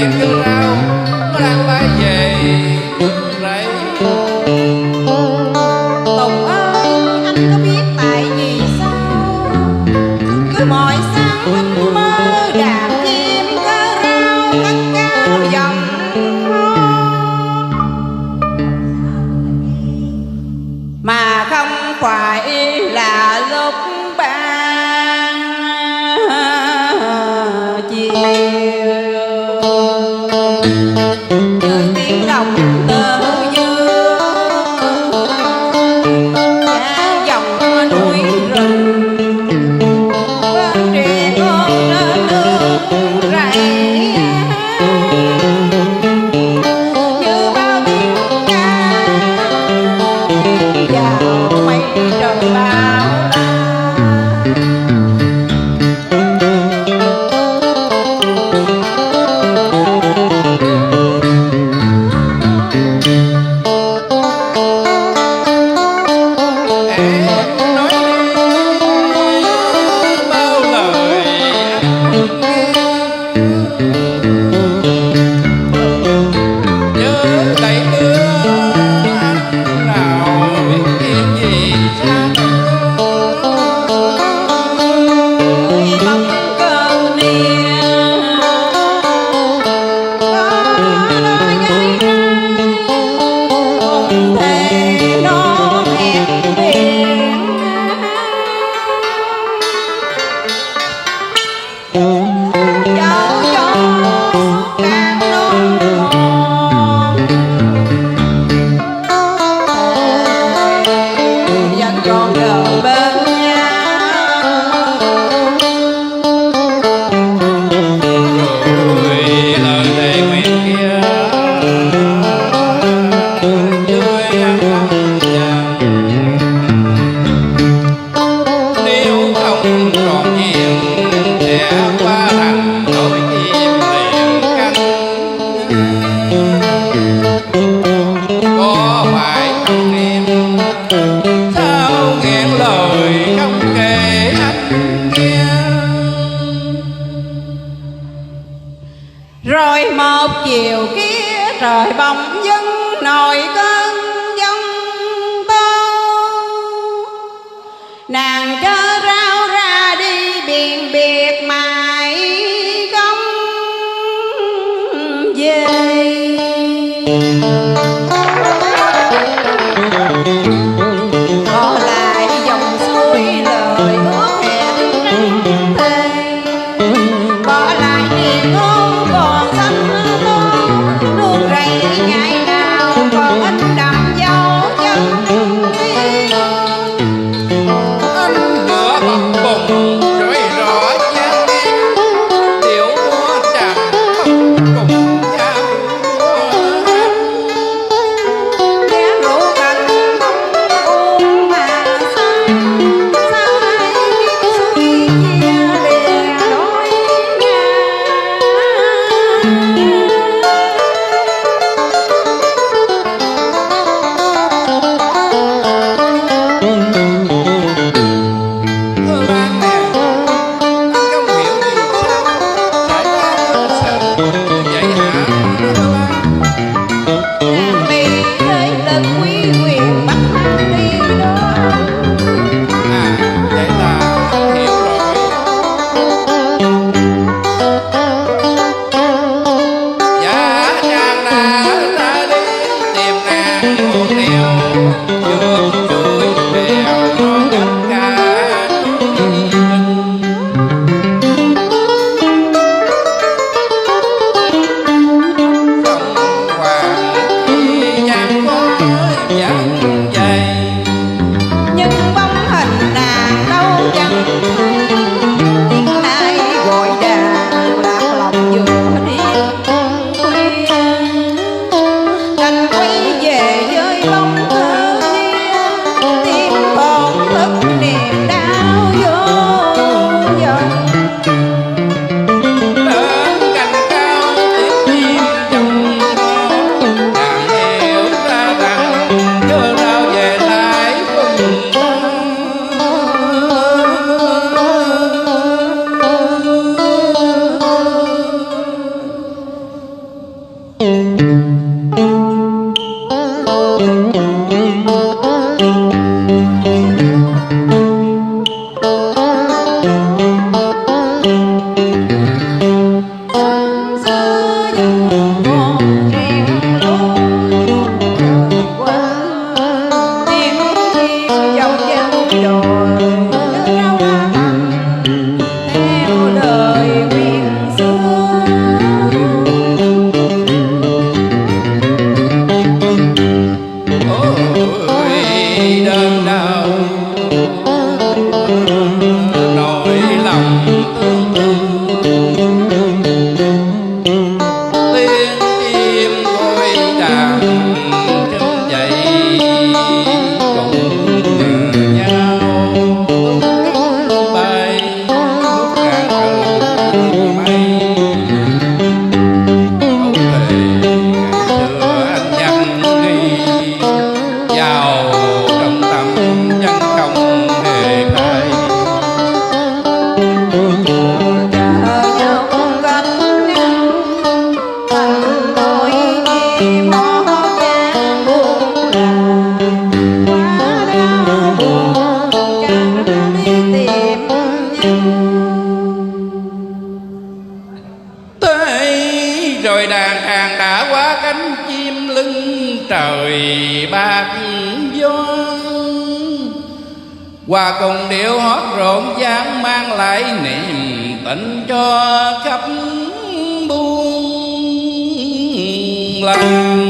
biết kêu rau nó đang bay về rẫy. Tùng ơi, anh có biết tại vì sao cứ mỗi sáng anh mơ đàn chim cơ rau cất cao dòng mà không phải là lúc ban chiều như tiếng đồng tơ dương và dòng núi rừng bên triền ôm lên nương rẫy như bao tiếng ca vào mây trời bao la. Có phải không em sao nghẹn lời đơn đau nỗi lòng tương tư tiếng chim khôi đàn chân dậy cùng nhau bay lúc càng trời mây âu thề ngày xưa anh nhắn ghi vào trong tâm chân không hề phai tới rồi đàn hàng đã quá cánh chim lưng trời bạc gió hòa cùng điệu hót rộn ràng mang lại niềm tình cho khắp buôn làng.